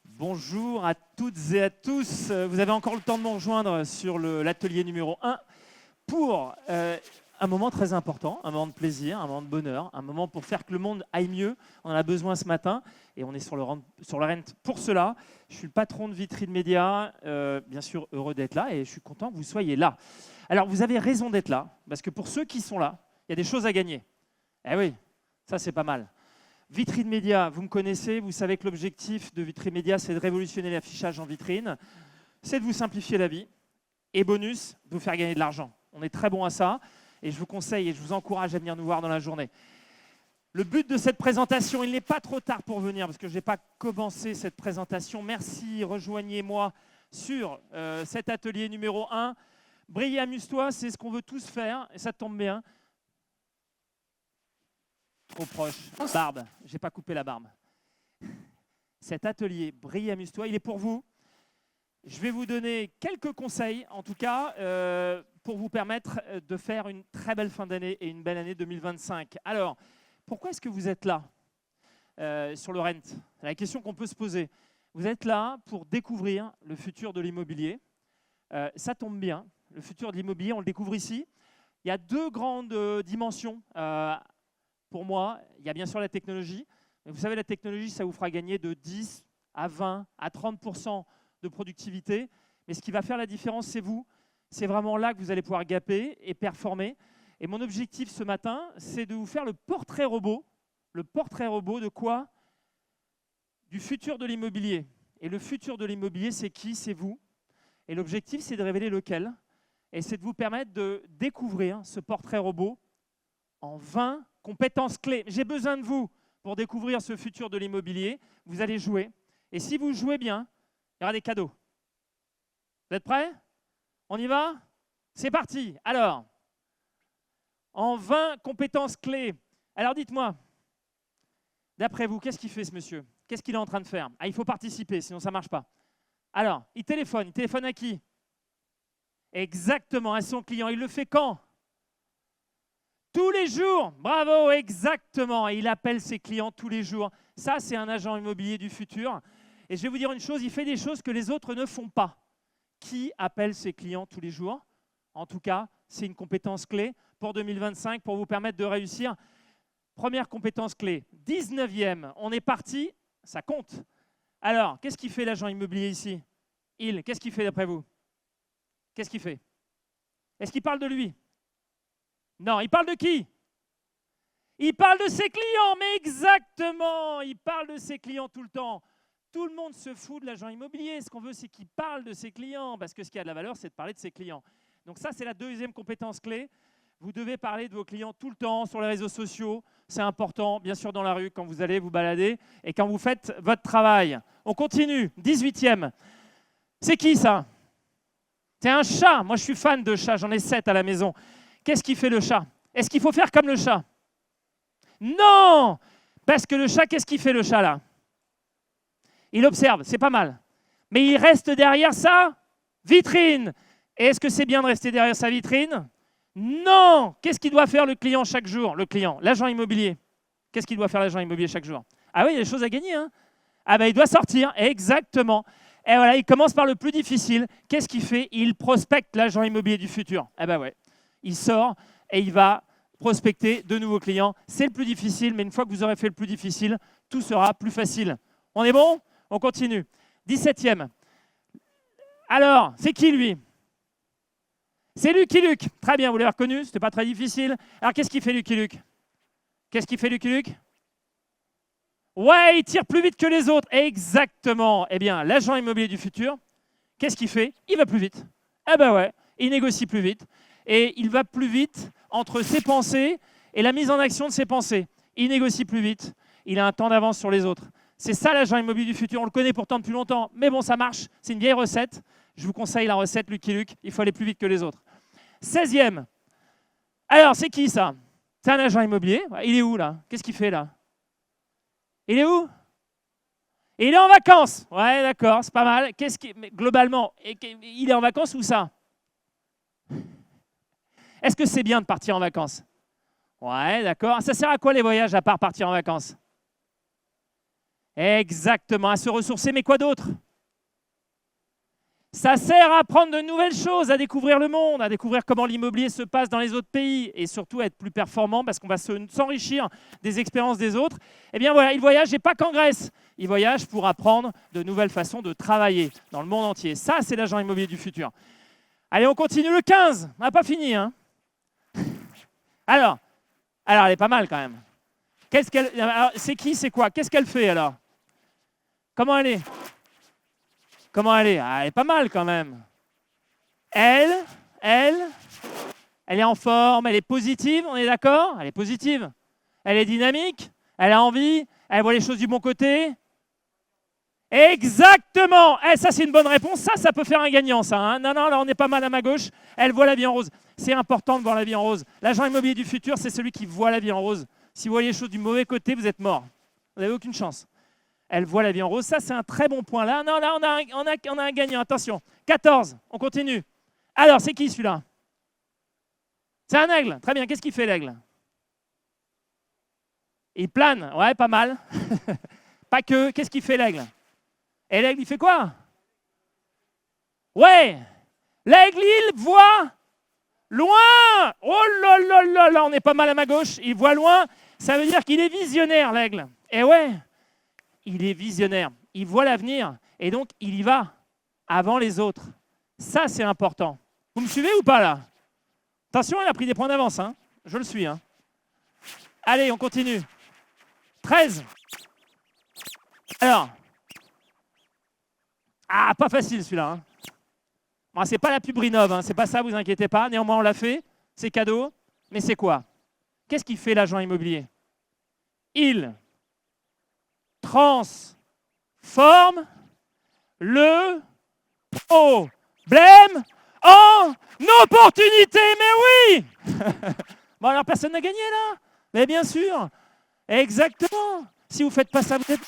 Bonjour à toutes et à tous. Vous avez encore le temps de nous rejoindre sur l'atelier numéro 1 pour un moment très important, un moment de plaisir, un moment de bonheur, un moment pour faire que le monde aille mieux. On en a besoin ce matin et on est sur le Rent pour cela. Je suis le patron de Vitrine Média, bien sûr heureux d'être là et je suis content que vous soyez là. Alors vous avez raison d'être là parce que pour ceux qui sont là, il y a des choses à gagner. Eh oui, ça c'est pas mal. Vitrine Média, vous me connaissez, vous savez que l'objectif de Vitrine Média, c'est de révolutionner l'affichage en vitrine, c'est de vous simplifier la vie et bonus, de vous faire gagner de l'argent. On est très bon à ça et je vous conseille et je vous encourage à venir nous voir dans la journée. Le but de cette présentation, il n'est pas trop tard pour venir parce que je n'ai pas commencé cette présentation. Merci, rejoignez-moi sur cet atelier numéro 1. Brille, amuse-toi, c'est ce qu'on veut tous faire et ça tombe bien. Trop proche. Barbe, j'ai pas coupé la barbe. Cet atelier Brille, amuse-toi, il est pour vous. Je vais vous donner quelques conseils, en tout cas, pour vous permettre de faire une très belle fin d'année et une belle année 2025. Alors, pourquoi est-ce que vous êtes là sur le Rent? C'est la question qu'on peut se poser. Vous êtes là pour découvrir le futur de l'immobilier. Ça tombe bien. Le futur de l'immobilier, on le découvre ici. Il y a deux grandes dimensions. Pour moi, il y a bien sûr la technologie. Mais vous savez, la technologie, ça vous fera gagner de 10 à 20 à 30% de productivité. Mais ce qui va faire la différence, c'est vous. C'est vraiment là que vous allez pouvoir gaper et performer. Et mon objectif ce matin, c'est de vous faire le portrait robot. Le portrait robot de quoi? Du futur de l'immobilier. Et le futur de l'immobilier, c'est qui? C'est vous. Et l'objectif, c'est de révéler lequel. Et c'est de vous permettre de découvrir ce portrait robot en 20 compétences clés. J'ai besoin de vous pour découvrir ce futur de l'immobilier. Vous allez jouer. Et si vous jouez bien, il y aura des cadeaux. Vous êtes prêts? On y va? C'est parti. Alors, en 20 compétences clés. Alors dites-moi, d'après vous, qu'est-ce qu'il fait ce monsieur? Qu'est-ce qu'il est en train de faire? Ah, il faut participer, sinon ça ne marche pas. Alors, il téléphone. Il téléphone à qui? Exactement, à son client. Il le fait quand? Tous les jours. Bravo, exactement. Et il appelle ses clients tous les jours. Ça, c'est un agent immobilier du futur. Et je vais vous dire une chose, il fait des choses que les autres ne font pas. Qui appelle ses clients tous les jours? En tout cas, c'est une compétence clé pour 2025 pour vous permettre de réussir. Première compétence clé. 19e, on est parti, ça compte. Alors, qu'est-ce qu'il fait l'agent immobilier ici? Qu'est-ce qu'il fait d'après vous? Qu'est-ce qu'il fait? Est-ce qu'il parle de lui? Non, il parle de qui? Il parle de ses clients, mais exactement, il parle de ses clients tout le temps. Tout le monde se fout de l'agent immobilier. Ce qu'on veut, c'est qu'il parle de ses clients, parce que ce qui a de la valeur, c'est de parler de ses clients. Donc ça, c'est la deuxième compétence clé. Vous devez parler de vos clients tout le temps sur les réseaux sociaux. C'est important, bien sûr, dans la rue, quand vous allez vous balader et quand vous faites votre travail. On continue, 18e. C'est qui ça? C'est un chat. Moi, je suis fan de chats, j'en ai 7 à la maison. Qu'est-ce qui fait le chat? Est-ce qu'il faut faire comme le chat? Non! Parce que le chat, qu'est-ce qu'il fait le chat là? Il observe, c'est pas mal. Mais il reste derrière sa vitrine. Et est-ce que c'est bien de rester derrière sa vitrine? Non! Qu'est-ce qu'il doit faire le client chaque jour? Le client, l'agent immobilier. Qu'est-ce qu'il doit faire l'agent immobilier chaque jour? Ah oui, il y a des choses à gagner. Hein? Ah ben il doit sortir, exactement. Et voilà, il commence par le plus difficile. Qu'est-ce qu'il fait? Il prospecte l'agent immobilier du futur. Ah ben ouais. Il sort et il va prospecter de nouveaux clients. C'est le plus difficile, mais une fois que vous aurez fait le plus difficile, tout sera plus facile. On est bon? On continue. 17e. Alors, c'est qui lui? C'est Lucky Luke. Très bien, vous l'avez reconnu, c'était pas très difficile. Alors, qu'est-ce qu'il fait Lucky Luke? Qu'est-ce qu'il fait Lucky Luke? Ouais, il tire plus vite que les autres. Exactement. Eh bien, l'agent immobilier du futur, qu'est-ce qu'il fait? Il va plus vite. Eh ben ouais, il négocie plus vite. Et il va plus vite entre ses pensées et la mise en action de ses pensées. Il négocie plus vite. Il a un temps d'avance sur les autres. C'est ça l'agent immobilier du futur. On le connaît pourtant depuis longtemps. Mais bon, ça marche. C'est une vieille recette. Je vous conseille la recette Lucky Luke. Il faut aller plus vite que les autres. 16e. Alors, c'est qui ça? C'est un agent immobilier. Il est où là? Qu'est-ce qu'il fait là? Il est où? Il est en vacances. Ouais, d'accord, c'est pas mal. Globalement, il est en vacances où ça? Est-ce que c'est bien de partir en vacances? Ouais, d'accord. Ça sert à quoi les voyages à part partir en vacances? Exactement, à se ressourcer, mais quoi d'autre? Ça sert à apprendre de nouvelles choses, à découvrir le monde, à découvrir comment l'immobilier se passe dans les autres pays et surtout à être plus performant parce qu'on va s'enrichir des expériences des autres. Eh bien voilà, il voyage et pas qu'en Grèce. Il voyage pour apprendre de nouvelles façons de travailler dans le monde entier. Ça, c'est l'agent immobilier du futur. Allez, on continue le 15. On n'a pas fini, hein? Alors, elle est pas mal quand même. C'est qui, c'est quoi? Qu'est-ce qu'elle fait alors? Comment elle est? Comment elle est? Elle est pas mal quand même. Elle est en forme, elle est positive, on est d'accord? Elle est positive. Elle est dynamique, elle a envie, elle voit les choses du bon côté. Exactement. Ça, c'est une bonne réponse. Ça peut faire un gagnant, ça. Hein. Non, là, on est pas mal à ma gauche. Elle voit la vie en rose. C'est important de voir la vie en rose. L'agent immobilier du futur, c'est celui qui voit la vie en rose. Si vous voyez les choses du mauvais côté, vous êtes mort. Vous n'avez aucune chance. Elle voit la vie en rose. Ça, c'est un très bon point. Là, non, là, on a un gagnant. Attention. 14. On continue. Alors, c'est qui celui-là? C'est un aigle. Très bien. Qu'est-ce qu'il fait, l'aigle? Il plane. Ouais, pas mal. Pas que. Qu'est-ce qu'il fait, l'aigle? Et l'aigle, il fait quoi? Ouais. L'aigle, il voit loin. Oh là, on est pas mal à ma gauche. Il voit loin. Ça veut dire qu'il est visionnaire, l'aigle. Et ouais. Il est visionnaire, il voit l'avenir et donc il y va avant les autres. Ça, c'est important. Vous me suivez ou pas là? Attention, elle a pris des points d'avance, hein. Je le suis. Hein. Allez, on continue. 13. Alors. Pas facile celui-là. Hein. Bon, c'est pas la pub Rinov, hein. C'est pas ça, vous inquiétez pas. Néanmoins, on l'a fait. C'est cadeau. Mais c'est quoi? Qu'est-ce qu'il fait l'agent immobilier? Il transforme le problème en opportunité. Mais oui. Bon, alors personne n'a gagné là? Mais bien sûr. Exactement. Si vous ne faites pas ça, vous êtes...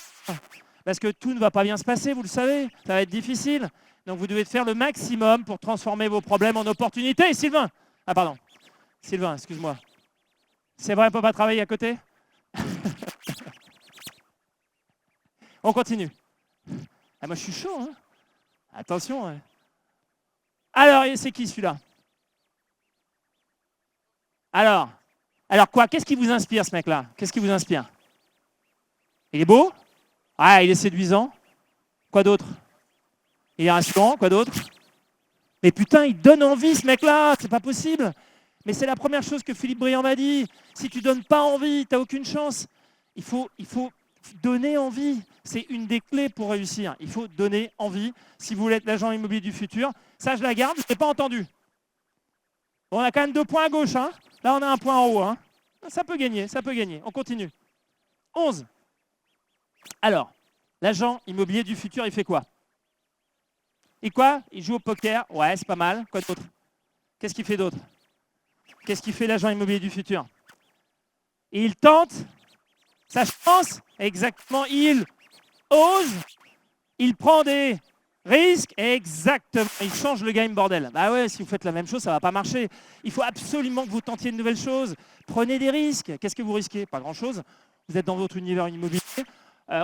Parce que tout ne va pas bien se passer, vous le savez. Ça va être difficile. Donc vous devez faire le maximum pour transformer vos problèmes en opportunités. Sylvain. Ah pardon. Sylvain, excuse-moi. C'est vrai, on ne peut pas travailler à côté? On continue. Moi, je suis chaud. Hein. Attention. Hein. Alors, c'est qui celui-là? Alors quoi? Qu'est-ce qui vous inspire, ce mec-là? Qu'est-ce qui vous inspire? Il est beau? Il est séduisant. Quoi d'autre? Il est rassurant. Quoi d'autre? Mais putain, il donne envie, ce mec-là. C'est pas possible. Mais c'est la première chose que Philippe Briand m'a dit. Si tu donnes pas envie, tu n'as aucune chance. Il faut donner envie. C'est une des clés pour réussir. Il faut donner envie si vous voulez être l'agent immobilier du futur. Ça, je la garde. Je n'ai pas entendu. Bon, on a quand même 2 points à gauche. Hein. Là, on a un point en haut. Hein. Ça peut gagner, ça peut gagner. On continue. 11. Alors, l'agent immobilier du futur, il fait quoi? Il joue au poker. Ouais, c'est pas mal. Quoi d'autre? Qu'est-ce qu'il fait d'autre? Qu'est-ce qu'il fait l'agent immobilier du futur? Il tente sa chance. Exactement. Il ose. Il prend des risques. Exactement. Il change le game, bordel. Bah ouais, si vous faites la même chose, ça ne va pas marcher. Il faut absolument que vous tentiez de nouvelles choses. Prenez des risques. Qu'est-ce que vous risquez? Pas grand-chose. Vous êtes dans votre univers immobilier.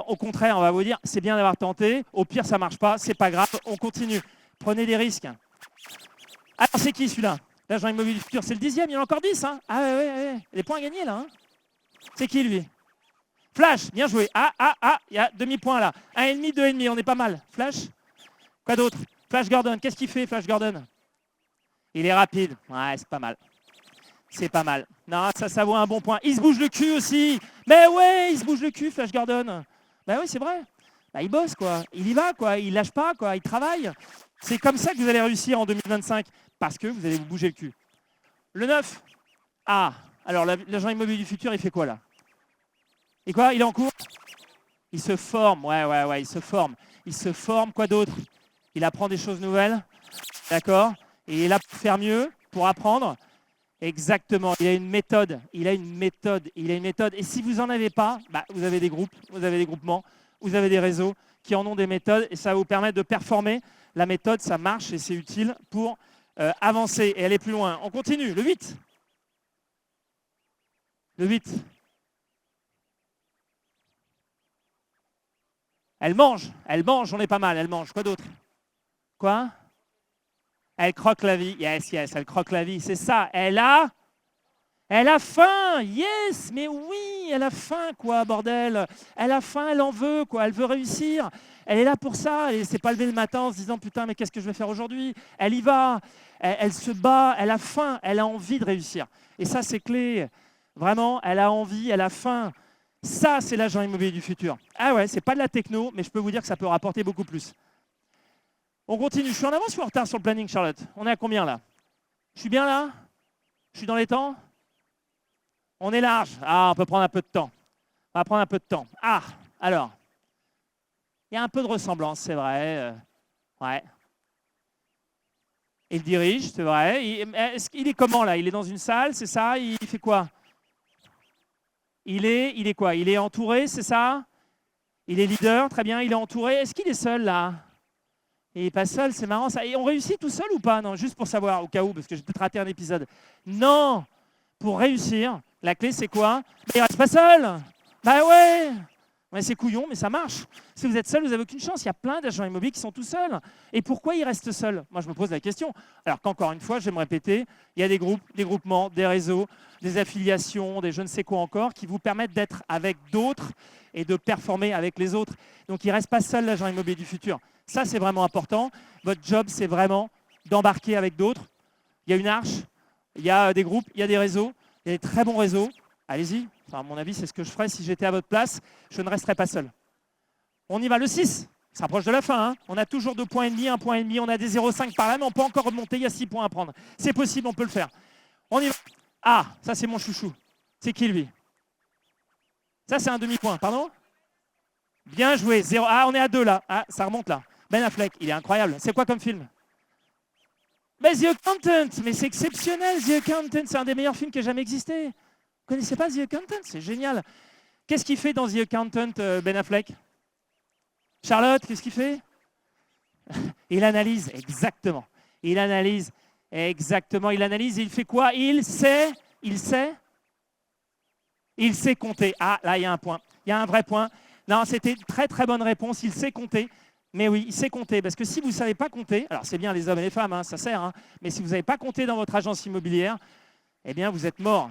Au contraire, on va vous dire, c'est bien d'avoir tenté. Au pire, ça ne marche pas. C'est pas grave. On continue. Prenez des risques. Alors, c'est qui celui-là? L'agent immobilier du futur, c'est le 10e. Il y en a encore 10. Hein. Ouais. Les points à gagner, là. Hein. C'est qui, lui? Flash, bien joué. Il y a demi-point, là. 1,5, 2,5. On est pas mal. Flash. Quoi d'autre? Flash Gordon. Qu'est-ce qu'il fait, Flash Gordon? Il est rapide. Ouais, c'est pas mal. C'est pas mal. Non, ça vaut un bon point. Il se bouge le cul aussi. Mais ouais, il se bouge le cul, Flash Gordon. Bah oui, c'est vrai. Bah, il bosse, quoi. Il y va, quoi. Il lâche pas, quoi. Il travaille. C'est comme ça que vous allez réussir en 2025. Parce que vous allez vous bouger le cul. Le 9. Alors l'agent immobilier du futur, il fait quoi, là? Et quoi? Il est en cours? Il se forme. Ouais, il se forme. Il se forme. Quoi d'autre? Il apprend des choses nouvelles. D'accord? Et il est là pour faire mieux, pour apprendre. Exactement. Il a une méthode. Et si vous n'en avez pas, vous avez des groupes, vous avez des groupements, vous avez des réseaux qui en ont des méthodes et ça va vous permettre de performer. La méthode, ça marche et c'est utile pour avancer et aller plus loin. On continue. Le 8. Le 8. Elle mange, on est pas mal, elle mange. Quoi d'autre? Quoi? Elle croque la vie. Yes, yes, elle croque la vie, c'est ça. Elle a faim. Yes, mais oui, elle a faim, quoi, bordel. Elle a faim, elle en veut, quoi. Elle veut réussir. Elle est là pour ça. Elle ne s'est pas levée le matin en se disant, putain, mais qu'est-ce que je vais faire aujourd'hui? Elle y va. Elle se bat. Elle a faim. Elle a envie de réussir. Et ça, c'est clé. Vraiment, elle a envie, elle a faim. Ça, c'est l'agent immobilier du futur. Ah ouais, c'est pas de la techno, mais je peux vous dire que ça peut rapporter beaucoup plus. On continue. Je suis en avance ou en retard sur le planning, Charlotte? On est à combien là? Je suis bien là? Je suis dans les temps? On est large. Ah, on peut prendre un peu de temps. On va prendre un peu de temps. Ah, alors. Il y a un peu de ressemblance, c'est vrai. Ouais. Il dirige, c'est vrai. Il est comment là? Il est dans une salle, c'est ça? Il fait quoi? Il est quoi? Il est entouré, c'est ça? Il est leader, très bien, il est entouré. Est-ce qu'il est seul là? Il n'est pas seul, c'est marrant ça. Et on réussit tout seul ou pas? Non, juste pour savoir, au cas où, parce que j'ai peut-être raté un épisode. Non! Pour réussir, la clé c'est quoi? Il ne reste pas seul! Bah ouais! Ouais, c'est couillon, mais ça marche. Si vous êtes seul, vous n'avez aucune chance. Il y a plein d'agents immobiliers qui sont tout seuls. Et pourquoi ils restent seuls? Moi, je me pose la question. Alors qu'encore une fois, je vais me répéter, il y a des groupes, des groupements, des réseaux, des affiliations, des je ne sais quoi encore, qui vous permettent d'être avec d'autres et de performer avec les autres. Donc, il ne reste pas seul, l'agent immobilier du futur. Ça, c'est vraiment important. Votre job, c'est vraiment d'embarquer avec d'autres. Il y a une arche, il y a des groupes, il y a des réseaux, il y a des très bons réseaux. Allez-y. Enfin, à mon avis, c'est ce que je ferais si j'étais à votre place. Je ne resterais pas seul. On y va, le 6. Ça approche de la fin. Hein. On a toujours 2,5 points, 1,5 point. On a des 0,5 par là, mais on peut encore remonter. Il y a 6 points à prendre. C'est possible, on peut le faire. On y va. Ah, ça, c'est mon chouchou. C'est qui, lui? Ça, c'est un demi-point. Pardon? Bien joué. 0. Ah, on est à 2 là. Ah, ça remonte là. Ben Affleck, il est incroyable. C'est quoi comme film? Mais The Accountant. Mais c'est exceptionnel, The Accountant. C'est un des meilleurs films qui a jamais existé. Vous ne connaissez pas The Accountant? C'est génial. Qu'est-ce qu'il fait dans The Accountant, Ben Affleck? Charlotte, qu'est-ce qu'il fait? Il analyse, exactement. Il analyse, exactement. Il analyse, il fait quoi? Il sait compter. Ah, là, il y a un point. Il y a un vrai point. Non, c'était une très, très bonne réponse. Il sait compter. Mais oui, il sait compter. Parce que si vous ne savez pas compter, alors c'est bien les hommes et les femmes, hein, ça sert, hein, mais si vous n'avez pas compté dans votre agence immobilière, eh bien, vous êtes mort.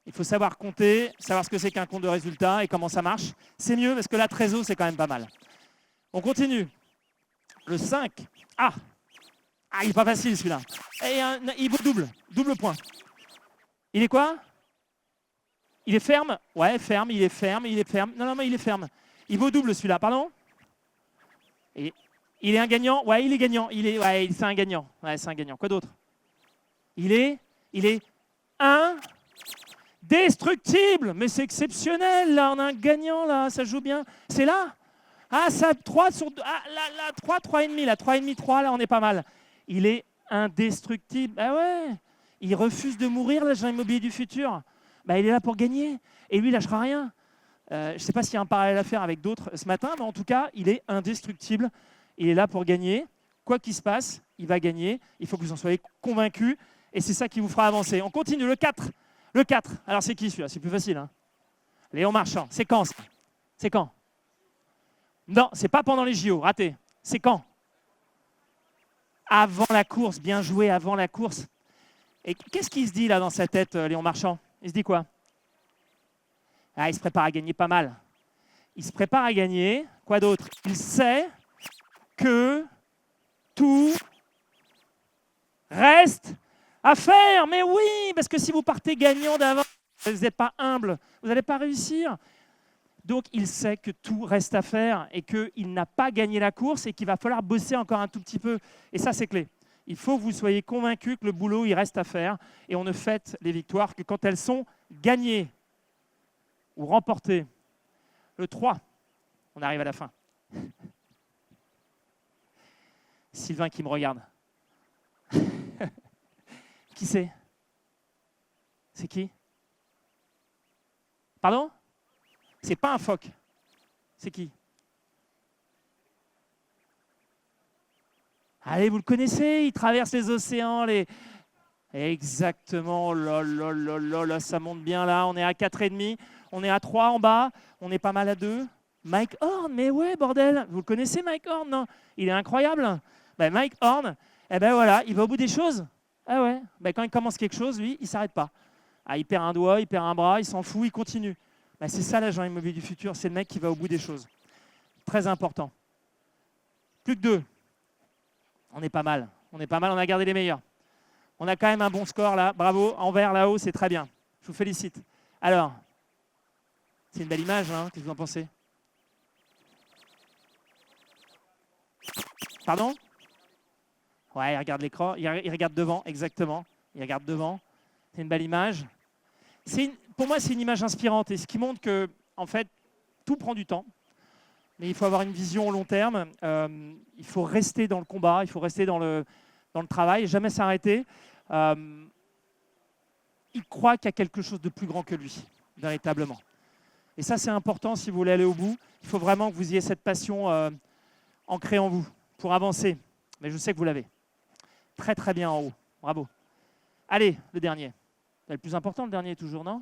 Il faut savoir compter, savoir ce que c'est qu'un compte de résultat et comment ça marche. C'est mieux parce que la trésor, c'est quand même pas mal. On continue. Le 5. Ah, il n'est pas facile celui-là. Il vaut double point. Il est quoi? Il est ferme? Ouais, ferme, il est ferme. Non, mais il est ferme. Il vaut double celui-là, pardon? Et il est un gagnant? Ouais, il est gagnant. C'est un gagnant. Ouais, c'est un gagnant. Quoi d'autre? Il est indestructible. Mais c'est exceptionnel, là. On a un gagnant, là. Ça joue bien. C'est là? Ah, ça, 3 sur 2. Ah, là, 3,5. Là, 3,5, 3, là, on est pas mal. Il est indestructible. Ah ouais. Il refuse de mourir, l'agent immobilier du futur. Bah, il est là pour gagner. Et lui, il lâchera rien. Je ne sais pas s'il y a un parallèle à faire avec d'autres ce matin, mais en tout cas, il est indestructible. Il est là pour gagner. Quoi qu'il se passe, il va gagner. Il faut que vous en soyez convaincus. Et c'est ça qui vous fera avancer. On continue. Le 4. Le 4. Alors, c'est qui celui-là? C'est plus facile. Hein. Léon Marchand. C'est quand ça? C'est quand? Non, c'est pas pendant les JO. Raté. C'est quand? Avant la course. Bien joué, avant la course. Et qu'est-ce qu'il se dit là dans sa tête, Léon Marchand? Il se dit quoi? Ah, il se prépare à gagner pas mal. Il se prépare à gagner. Quoi d'autre? Il sait que tout reste à faire. Mais oui, parce que si vous partez gagnant d'avant, vous n'êtes pas humble, vous n'allez pas réussir. Donc, il sait que tout reste à faire et qu'il n'a pas gagné la course et qu'il va falloir bosser encore un tout petit peu. Et ça, c'est clé. Il faut que vous soyez convaincus que le boulot, il reste à faire. Et on ne fête les victoires que quand elles sont gagnées ou remportées. Le 3, on arrive à la fin. Sylvain qui me regarde. Qui c'est? C'est qui? Pardon? C'est pas un phoque. C'est qui? Allez, vous le connaissez, il traverse les océans, Exactement, là, ça monte bien là, on est à 4,5, on est à 3 en bas, on est pas mal à 2. Mike Horn, mais ouais, bordel, vous le connaissez Mike Horn, non? Il est incroyable. Ben, Mike Horn, eh ben voilà, il va au bout des choses. Ah ouais, ben, quand il commence quelque chose, lui, il ne s'arrête pas. Ah, il perd un doigt, il perd un bras, il s'en fout, il continue. Ben, c'est ça l'agent immobilier du futur, c'est le mec qui va au bout des choses. Très important. Plus que 2. On est pas mal, on a gardé les meilleurs. On a quand même un bon score là, bravo, en vert là-haut, c'est très bien. Je vous félicite. Alors, c'est une belle image, hein, qu'est-ce que vous en pensez? Pardon? Ouais, il regarde l'écran, il regarde devant, exactement. Il regarde devant. C'est une belle image. Pour moi, c'est une image inspirante et ce qui montre que, en fait, tout prend du temps. Mais il faut avoir une vision au long terme. Il faut rester dans le combat, il faut rester dans le travail, jamais s'arrêter. Il croit qu'il y a quelque chose de plus grand que lui, véritablement. Et ça, c'est important si vous voulez aller au bout. Il faut vraiment que vous ayez cette passion ancrée en vous pour avancer. Mais je sais que vous l'avez. Très, très bien en haut. Bravo. Allez, le dernier. C'est le plus important, le dernier, toujours, non?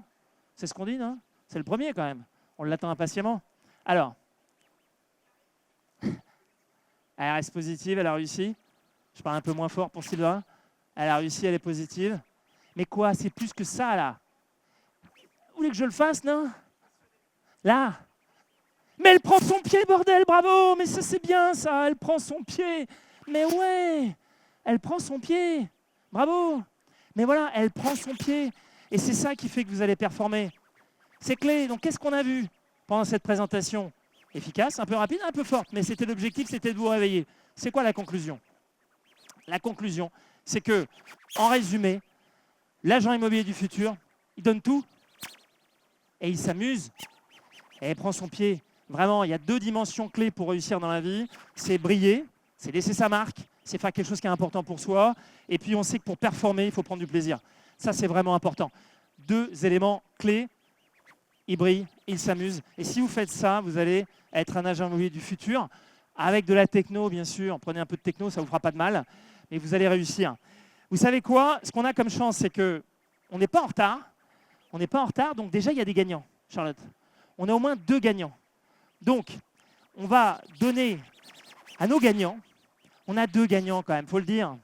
C'est ce qu'on dit, non? C'est le premier, quand même. On l'attend impatiemment. Alors, elle reste positive, elle a réussi. Je parle un peu moins fort pour Sylvain. Elle a réussi, elle est positive. Mais quoi? C'est plus que ça, là. Vous voulez que je le fasse, non? Là. Mais elle prend son pied, bordel, bravo! Mais ça, c'est bien, ça. Elle prend son pied. Mais ouais! Elle prend son pied. Bravo! Mais voilà, elle prend son pied. Et c'est ça qui fait que vous allez performer. C'est clé. Donc, qu'est-ce qu'on a vu pendant cette présentation? Efficace, un peu rapide, un peu forte. Mais c'était l'objectif, c'était de vous réveiller. C'est quoi la conclusion? La conclusion, c'est que, en résumé, l'agent immobilier du futur, il donne tout et il s'amuse et il prend son pied. Vraiment, il y a 2 dimensions clés pour réussir dans la vie. C'est briller, c'est laisser sa marque, c'est faire quelque chose qui est important pour soi. Et puis, on sait que pour performer, il faut prendre du plaisir. Ça, c'est vraiment important. 2 éléments clés. Il brille, il s'amuse. Et si vous faites ça, vous allez être un agent immobilier du futur. Avec de la techno, bien sûr. Prenez un peu de techno, ça ne vous fera pas de mal. Mais vous allez réussir. Vous savez quoi? Ce qu'on a comme chance, c'est qu'on n'est pas en retard. On n'est pas en retard, donc déjà, il y a des gagnants, Charlotte. On a au moins 2 gagnants. Donc, on va donner à nos gagnants. On a 2 gagnants quand même, il faut le dire.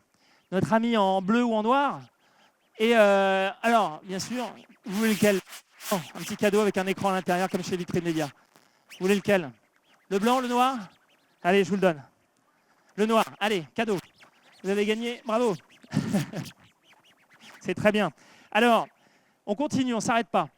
Notre ami en bleu ou en noir. Et alors, bien sûr, vous voulez lequel? Oh, un petit cadeau avec un écran à l'intérieur, comme chez Vitrine Média. Vous voulez lequel? Le blanc, le noir? Allez, je vous le donne. Le noir, allez, cadeau. Vous avez gagné, bravo. C'est très bien. Alors, on continue, on ne s'arrête pas.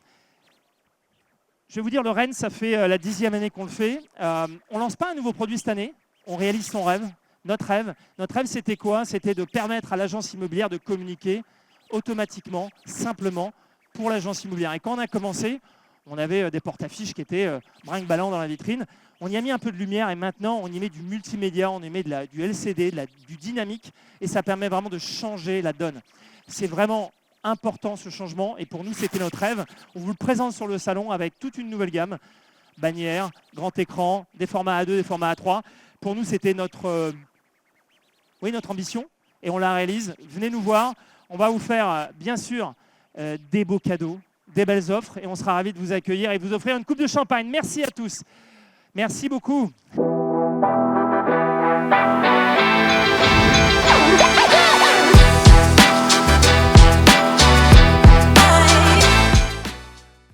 Je vais vous dire, le Rennes, ça fait la 10e année qu'on le fait. On ne lance pas un nouveau produit cette année, on réalise son rêve, notre rêve. Notre rêve, c'était quoi? C'était de permettre à l'agence immobilière de communiquer automatiquement, simplement, pour l'agence immobilière. Et quand on a commencé, on avait des porte-affiches qui étaient brinque-ballant dans la vitrine. On y a mis un peu de lumière et maintenant, on y met du multimédia, on y met du LCD, du dynamique et ça permet vraiment de changer la donne. C'est vraiment important ce changement et pour nous, c'était notre rêve. On vous le présente sur le salon avec toute une nouvelle gamme. Bannière, grand écran, des formats A2, des formats A3. Pour nous, c'était notre ambition et on la réalise. Venez nous voir. On va vous faire, bien sûr, des beaux cadeaux, des belles offres et on sera ravis de vous accueillir et de vous offrir une coupe de champagne. Merci à tous. Merci beaucoup.